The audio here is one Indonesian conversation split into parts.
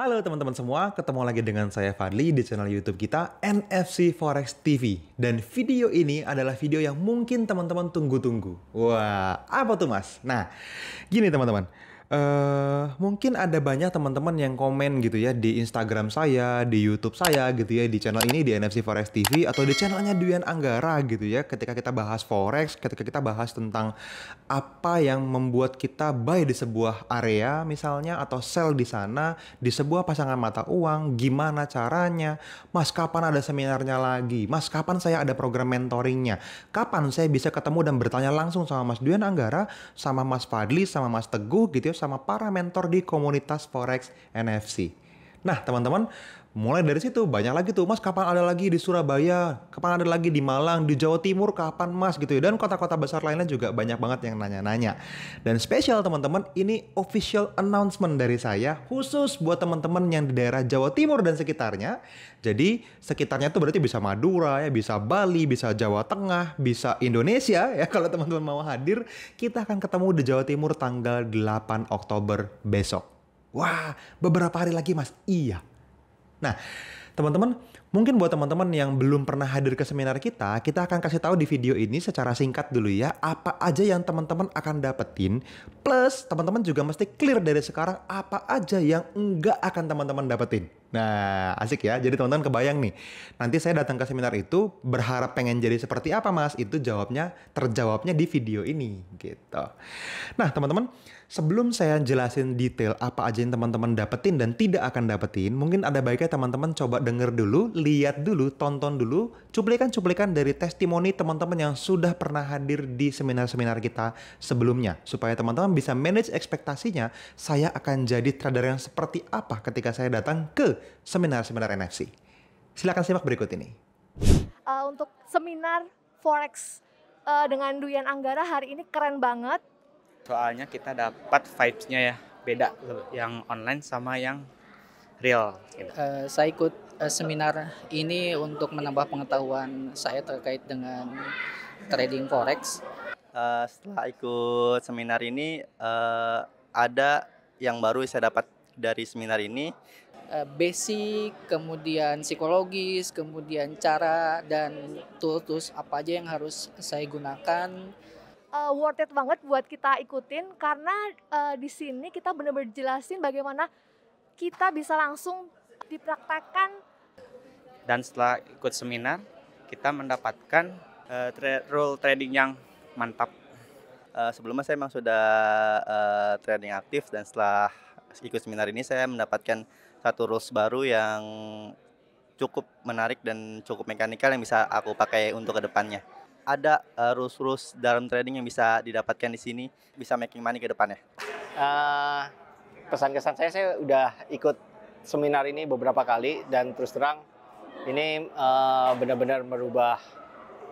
Halo teman-teman semua, ketemu lagi dengan saya Fadli di channel YouTube kita NFC Forex TV. Dan video ini adalah video yang mungkin teman-teman tunggu-tunggu. Wah, apa tuh Mas? Nah, gini teman-teman. Mungkin ada banyak teman-teman yang komen gitu ya di Instagram saya, di YouTube saya gitu ya, di channel ini di NFC Forex TV atau di channelnya Duyan Anggara gitu ya. Ketika kita bahas forex, ketika kita bahas tentang apa yang membuat kita buy di sebuah area misalnya atau sell di sana di sebuah pasangan mata uang, gimana caranya? Mas, kapan ada seminarnya lagi? Mas, kapan saya ada program mentoringnya? Kapan saya bisa ketemu dan bertanya langsung sama Mas Duyan Anggara, sama Mas Fadli, sama Mas Teguh gitu ya, sama para mentor di komunitas Forex NFC. Nah, teman-teman, mulai dari situ banyak lagi tuh, Mas kapan ada lagi di Surabaya, kapan ada lagi di Malang, di Jawa Timur kapan Mas gitu ya. Dan kota-kota besar lainnya juga banyak banget yang nanya-nanya. Dan spesial teman-teman, ini official announcement dari saya khusus buat teman-teman yang di daerah Jawa Timur dan sekitarnya. Jadi sekitarnya tuh berarti bisa Madura ya, bisa Bali, bisa Jawa Tengah, bisa Indonesia ya. Kalau teman-teman mau hadir, kita akan ketemu di Jawa Timur tanggal 8 Oktober besok. Wah, beberapa hari lagi Mas. Iya. Nah, teman-teman, mungkin buat teman-teman yang belum pernah hadir ke seminar kita akan kasih tahu di video ini secara singkat dulu ya, apa aja yang teman-teman akan dapetin. Plus, teman-teman juga mesti clear dari sekarang apa aja yang enggak akan teman-teman dapetin. Nah, asik ya. Jadi teman-teman kebayang nih, nanti saya datang ke seminar itu berharap pengen jadi seperti apa Mas? Itu terjawabnya di video ini gitu. Nah, teman-teman, sebelum saya jelasin detail apa aja yang teman-teman dapetin dan tidak akan dapetin, mungkin ada baiknya teman-teman coba denger dulu, lihat dulu, tonton dulu cuplikan-cuplikan dari testimoni teman-teman yang sudah pernah hadir di seminar-seminar kita sebelumnya. Supaya teman-teman bisa manage ekspektasinya, saya akan jadi trader yang seperti apa ketika saya datang ke seminar-seminar NFC. Silakan simak berikut ini. Untuk seminar Forex dengan Duyan Anggara hari ini keren banget. Soalnya kita dapat vibes-nya ya, beda yang online sama yang real gitu. Saya ikut seminar ini untuk menambah pengetahuan saya terkait dengan trading forex. Setelah ikut seminar ini, ada yang baru saya dapat dari seminar ini. Basic, kemudian psikologis, kemudian cara dan tools apa aja yang harus saya gunakan. Worth it banget buat kita ikutin karena di sini kita benar-benar jelasin bagaimana kita bisa langsung dipraktekkan. Dan setelah ikut seminar, kita mendapatkan rule trading yang mantap. Sebelumnya saya memang sudah trading aktif, dan setelah ikut seminar ini saya mendapatkan satu rules baru yang cukup menarik dan cukup mekanikal yang bisa aku pakai untuk kedepannya. Ada rules-rules dalam trading yang bisa didapatkan di sini, bisa making money ke depannya. Pesan-kesan saya udah ikut seminar ini beberapa kali, dan terus terang ini benar-benar merubah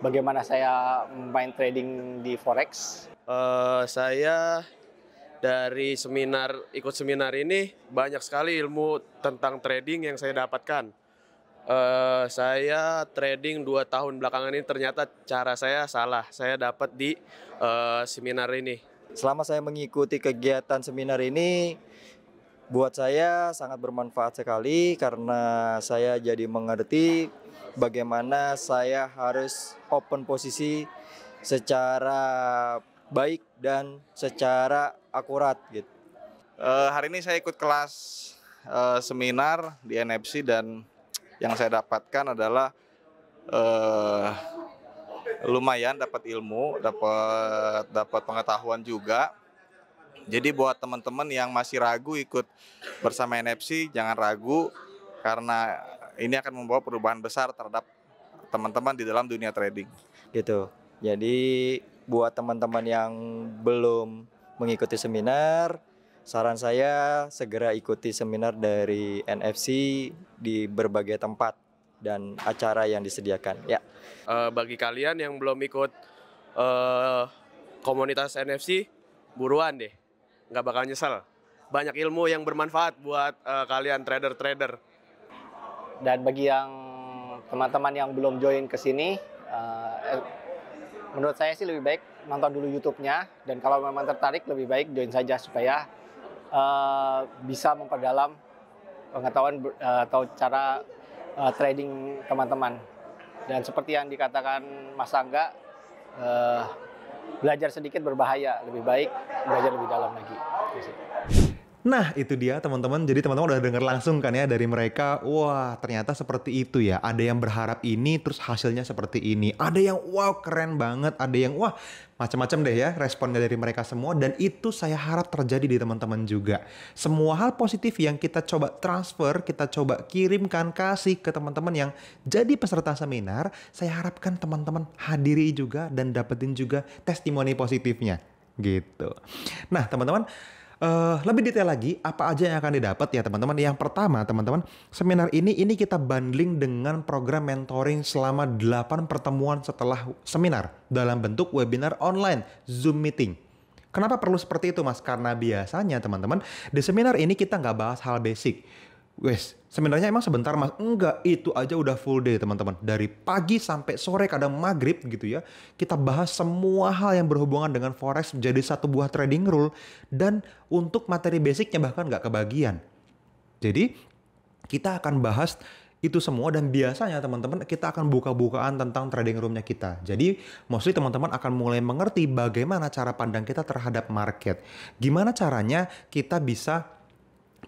bagaimana saya main trading di forex. Saya dari ikut seminar ini banyak sekali ilmu tentang trading yang saya dapatkan. Saya trading 2 tahun belakangan ini ternyata cara saya salah. Saya dapat di seminar ini. Selama saya mengikuti kegiatan seminar ini, buat saya sangat bermanfaat sekali karena saya jadi mengerti bagaimana saya harus open posisi secara baik dan secara akurat gitu. Hari ini saya ikut kelas seminar di NFC, dan yang saya dapatkan adalah lumayan dapat ilmu, dapat pengetahuan juga. Jadi buat teman-teman yang masih ragu ikut bersama NFC, jangan ragu karena ini akan membawa perubahan besar terhadap teman-teman di dalam dunia trading. Gitu. Jadi buat teman-teman yang belum mengikuti seminar, saran saya segera ikuti seminar dari NFC di berbagai tempat dan acara yang disediakan. Ya. Bagi kalian yang belum ikut komunitas NFC, buruan deh, nggak bakal nyesel. Banyak ilmu yang bermanfaat buat kalian trader-trader. Dan bagi yang teman-teman yang belum join ke sini, menurut saya sih lebih baik nonton dulu YouTube-nya, dan kalau memang tertarik lebih baik join saja supaya bisa memperdalam pengetahuan atau cara trading teman-teman. Dan seperti yang dikatakan Mas Angga, belajar sedikit berbahaya, lebih baik belajar lebih dalam lagi. Nah, itu dia teman-teman. Jadi teman-teman udah denger langsung kan ya dari mereka. Wah, ternyata seperti itu ya. Ada yang berharap ini terus hasilnya seperti ini. Ada yang wow keren banget. Ada yang wah macam-macam deh ya responnya dari mereka semua. Dan itu saya harap terjadi di teman-teman juga. Semua hal positif yang kita coba transfer, kita coba kirimkan, kasih ke teman-teman yang jadi peserta seminar. Saya harapkan teman-teman hadiri juga dan dapetin juga testimoni positifnya gitu. Nah teman-teman, lebih detail lagi, apa aja yang akan didapat ya teman-teman. Yang pertama teman-teman, seminar ini kita bundling dengan program mentoring selama 8 pertemuan setelah seminar dalam bentuk webinar online, Zoom meeting. Kenapa perlu seperti itu Mas? Karena biasanya teman-teman di seminar ini kita nggak bahas hal basic. Wes, seminarnya emang sebentar Mas? Enggak, itu aja udah full day teman-teman. Dari pagi sampai sore, kadang maghrib gitu ya. Kita bahas semua hal yang berhubungan dengan forex menjadi satu buah trading rule. Dan untuk materi basicnya bahkan nggak kebagian. Jadi kita akan bahas itu semua dan biasanya teman-teman kita akan buka-bukaan tentang trading roomnya kita. Jadi mostly teman-teman akan mulai mengerti bagaimana cara pandang kita terhadap market. Gimana caranya kita bisa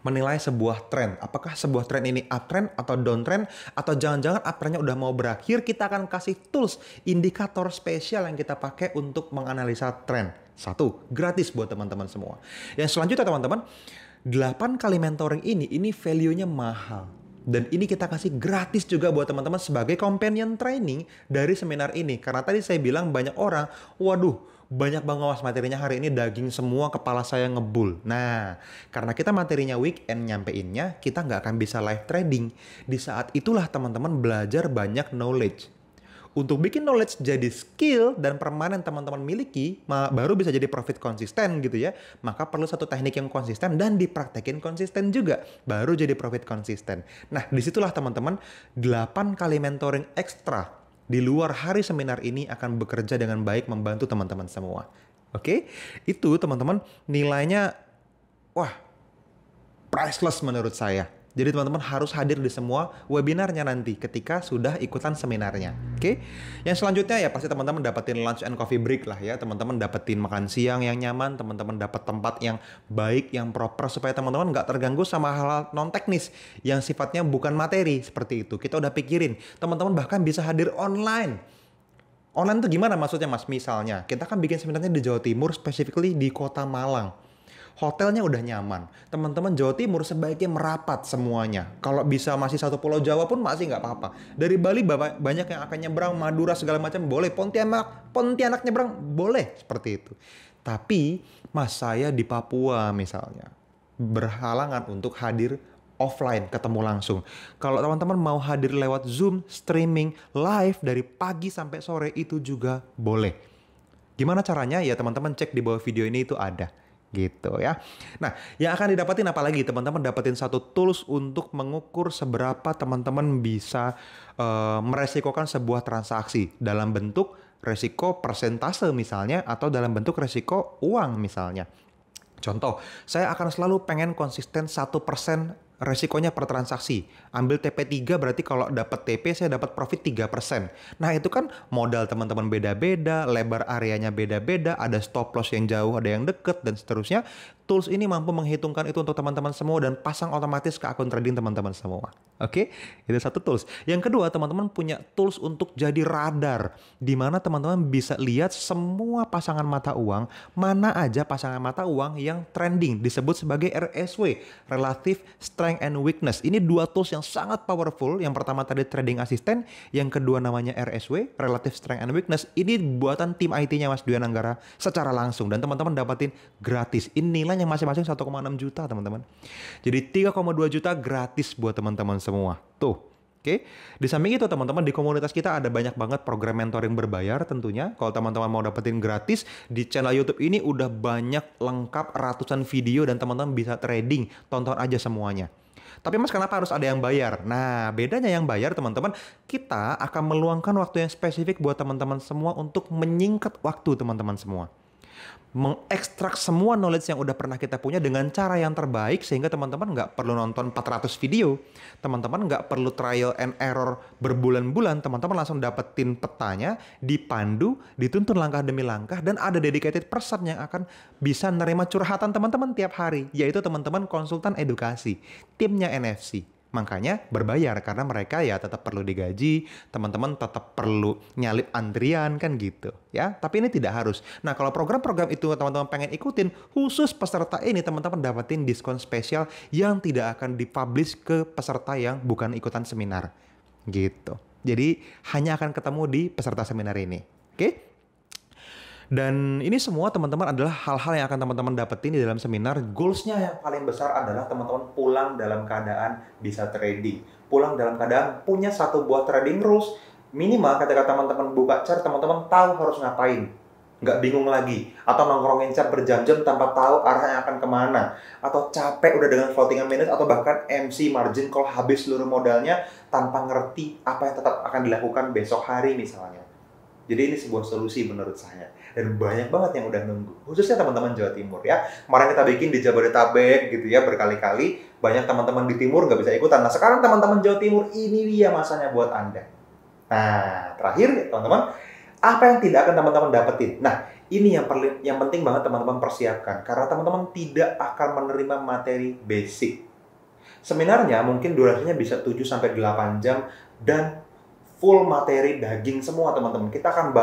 menilai sebuah tren. Apakah sebuah tren ini uptrend atau downtrend atau jangan-jangan uptrendnya udah mau berakhir. Kita akan kasih tools, indikator spesial yang kita pakai untuk menganalisa tren. 1, gratis buat teman-teman semua. Yang selanjutnya teman-teman, 8 kali mentoring ini value-nya mahal. Dan ini kita kasih gratis juga buat teman-teman sebagai companion training dari seminar ini. Karena tadi saya bilang banyak orang, waduh, banyak banget Mas materinya hari ini daging semua, kepala saya ngebul. Nah, karena kita materinya weekend nyampeinnya, kita nggak akan bisa live trading. Di saat itulah teman-teman belajar banyak knowledge. Untuk bikin knowledge jadi skill dan permanen teman-teman miliki, baru bisa jadi profit konsisten gitu ya. Maka perlu satu teknik yang konsisten dan dipraktekin konsisten juga. Baru jadi profit konsisten. Nah, disitulah teman-teman 8 kali mentoring ekstra di luar hari seminar ini akan bekerja dengan baik membantu teman-teman semua. Oke? Itu teman-teman nilainya wah priceless menurut saya. Jadi teman-teman harus hadir di semua webinarnya nanti ketika sudah ikutan seminarnya. Oke? Yang selanjutnya ya pasti teman-teman dapetin lunch and coffee break lah ya. Teman-teman dapetin makan siang yang nyaman, teman-teman dapat tempat yang baik, yang proper supaya teman-teman nggak terganggu sama hal-hal non teknis yang sifatnya bukan materi seperti itu. Kita udah pikirin. Teman-teman bahkan bisa hadir online. Online itu gimana maksudnya Mas? Misalnya kita kan bikin seminarnya di Jawa Timur, specifically di Kota Malang. Hotelnya udah nyaman. Teman-teman Jawa Timur sebaiknya merapat semuanya. Kalau bisa masih satu pulau Jawa pun masih nggak apa-apa. Dari Bali banyak yang akan nyebrang, Madura segala macam boleh. Pontianak nyebrang boleh seperti itu. Tapi Mas saya di Papua misalnya berhalangan untuk hadir offline, ketemu langsung. Kalau teman-teman mau hadir lewat Zoom, streaming, live dari pagi sampai sore itu juga boleh. Gimana caranya? Ya teman-teman cek di bawah video ini itu ada. Gitu ya. Nah, yang akan didapatin apa lagi? Teman-teman dapetin satu tools untuk mengukur seberapa teman-teman bisa meresikokan sebuah transaksi dalam bentuk resiko persentase misalnya atau dalam bentuk resiko uang misalnya. Contoh, saya akan selalu pengen konsisten 1% resikonya per transaksi. Ambil TP3 berarti kalau dapat TP saya dapat profit 3%. Nah itu kan modal teman-teman beda-beda, lebar areanya beda-beda, ada stop loss yang jauh, ada yang deket dan seterusnya. Tools ini mampu menghitungkan itu untuk teman-teman semua dan pasang otomatis ke akun trading teman-teman semua. Oke? Itu satu tools. Yang kedua teman-teman punya tools untuk jadi radar. Di mana teman-teman bisa lihat semua pasangan mata uang, mana aja pasangan mata uang yang trending disebut sebagai RSW, Relative Strength and Weakness. Ini dua tools yang sangat powerful. Yang pertama tadi trading assistant, yang kedua namanya RSW, Relative Strength and Weakness. Ini buatan tim IT-nya Mas Dwi Ananggara secara langsung dan teman-teman dapatin gratis. Ini nilainya masing-masing 1,6 juta teman-teman. Jadi 3,2 juta gratis buat teman-teman semua. Tuh. Oke, di samping itu teman-teman di komunitas kita ada banyak banget program mentoring berbayar tentunya. Kalau teman-teman mau dapetin gratis di channel YouTube ini udah banyak lengkap ratusan video dan teman-teman bisa trading. Tonton aja semuanya. Tapi Mas kenapa harus ada yang bayar? Nah bedanya yang bayar teman-teman, kita akan meluangkan waktu yang spesifik buat teman-teman semua untuk menyingkat waktu teman-teman semua. mengekstrak semua knowledge yang udah pernah kita punya dengan cara yang terbaik sehingga teman-teman nggak perlu nonton 400 video, teman-teman nggak perlu trial and error berbulan-bulan, teman-teman langsung dapetin petanya, dipandu, dituntun langkah demi langkah, dan ada dedicated person yang akan bisa nerima curhatan teman-teman tiap hari, yaitu teman-teman konsultan edukasi, timnya NFC. Makanya berbayar karena mereka ya tetap perlu digaji, teman-teman tetap perlu nyalip antrian kan gitu ya. Tapi ini tidak harus. Nah, kalau program-program itu teman-teman pengen ikutin, khusus peserta ini teman-teman dapetin diskon spesial yang tidak akan dipublish ke peserta yang bukan ikutan seminar gitu. Jadi hanya akan ketemu di peserta seminar ini. Oke? Dan ini semua teman-teman adalah hal-hal yang akan teman-teman dapetin di dalam seminar. Goals-nya yang paling besar adalah teman-teman pulang dalam keadaan bisa trading. Pulang dalam keadaan punya satu buah trading rules. Minimal ketika teman-teman buka chart, teman-teman tahu harus ngapain. Nggak bingung lagi. Atau nongkrongin chart berjam-jam tanpa tahu arahnya akan kemana. Atau capek udah dengan floating minutes, atau bahkan MC margin call habis seluruh modalnya tanpa ngerti apa yang tetap akan dilakukan besok hari misalnya. Jadi ini sebuah solusi menurut saya. Dan banyak banget yang udah nunggu. Khususnya teman-teman Jawa Timur ya. Kemarin kita bikin di Jabodetabek gitu ya berkali-kali. Banyak teman-teman di Timur nggak bisa ikutan. Nah sekarang teman-teman Jawa Timur ini dia masanya buat Anda. Nah terakhir teman-teman, apa yang tidak akan teman-teman dapetin? Nah ini yang penting banget teman-teman persiapkan. Karena teman-teman tidak akan menerima materi basic. Seminarnya mungkin durasinya bisa 7-8 jam. Dan full materi daging semua teman-teman. Kita akan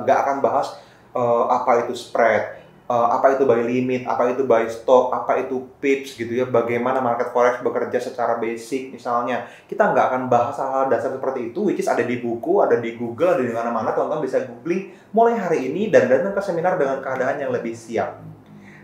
nggak akan bahas apa itu spread, apa itu buy limit, apa itu buy stop, apa itu pips gitu ya, bagaimana market forex bekerja secara basic misalnya. Kita nggak akan bahas hal-hal dasar seperti itu, which is ada di buku, ada di Google, ada di mana-mana, teman-teman bisa googling mulai hari ini dan datang ke seminar dengan keadaan yang lebih siap.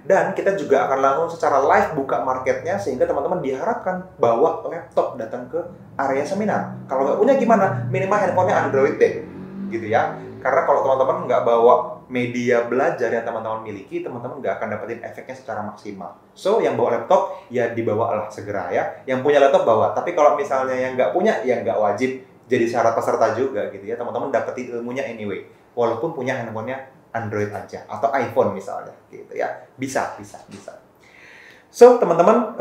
Dan kita juga akan langsung secara live buka marketnya sehingga teman-teman diharapkan bawa laptop datang ke area seminar. Kalau nggak punya gimana? Minimal handphonenya Android deh, gitu ya. Karena kalau teman-teman nggak bawa media belajar yang teman-teman miliki, teman-teman nggak akan dapetin efeknya secara maksimal. So, yang bawa laptop, ya dibawalah segera ya. Yang punya laptop bawa. Tapi kalau misalnya yang nggak punya, ya nggak wajib jadi syarat peserta juga gitu ya. Teman-teman dapetin ilmunya anyway. Walaupun punya handphonenya Android aja. Atau iPhone misalnya gitu ya. Bisa. So, teman-teman,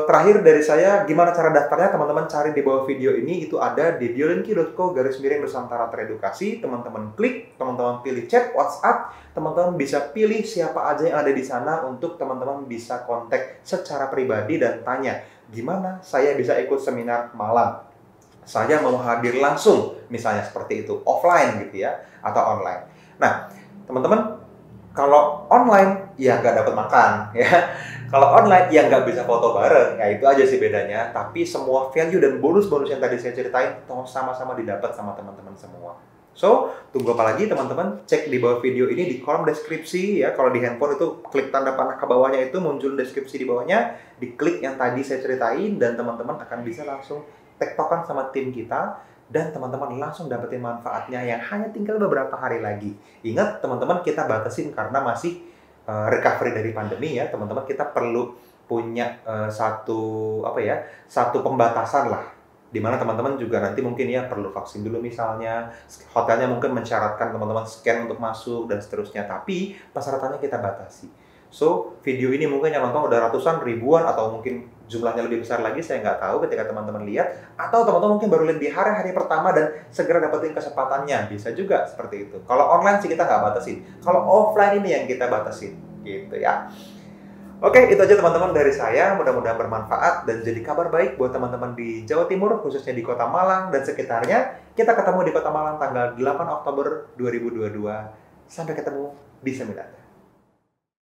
terakhir dari saya, gimana cara daftarnya? Teman-teman cari di bawah video ini, itu ada di diolinki.co/Nusantara Teredukasi. Teman-teman klik, teman-teman pilih chat, WhatsApp, teman-teman bisa pilih siapa aja yang ada di sana untuk teman-teman bisa kontak secara pribadi dan tanya, gimana saya bisa ikut seminar malam? Saya mau hadir langsung, misalnya seperti itu, offline gitu ya, atau online. Nah, teman-teman, kalau online, ya nggak dapat makan, ya. Kalau online, ya nggak bisa foto bareng. Ya itu aja sih bedanya. Tapi semua value dan bonus-bonus yang tadi saya ceritain, sama-sama didapat sama teman-teman semua. So, tunggu apa lagi teman-teman? Cek di bawah video ini di kolom deskripsi ya. Kalau di handphone itu klik tanda panah ke bawahnya itu muncul deskripsi di bawahnya. Diklik yang tadi saya ceritain dan teman-teman akan bisa langsung tektokan sama tim kita. Dan teman-teman langsung dapetin manfaatnya yang hanya tinggal beberapa hari lagi. Ingat teman-teman, kita batasin karena masih recovery dari pandemi ya. Teman-teman, kita perlu punya satu pembatasan lah. Dimana teman-teman juga nanti mungkin ya perlu vaksin dulu misalnya. Hotelnya mungkin mensyaratkan teman-teman scan untuk masuk dan seterusnya. Tapi persyaratannya kita batasi. So, video ini mungkin yang nonton udah ratusan, ribuan, atau mungkin jumlahnya lebih besar lagi, saya nggak tahu ketika teman-teman lihat. Atau teman-teman mungkin baru lihat di hari-hari pertama dan segera dapetin kesempatannya. Bisa juga seperti itu. Kalau online sih kita nggak batasin. Kalau offline ini yang kita batasin. Gitu ya. Oke, itu aja teman-teman dari saya. Mudah-mudahan bermanfaat dan jadi kabar baik buat teman-teman di Jawa Timur, khususnya di Kota Malang dan sekitarnya. Kita ketemu di Kota Malang tanggal 8 Oktober 2022. Sampai ketemu di seminar.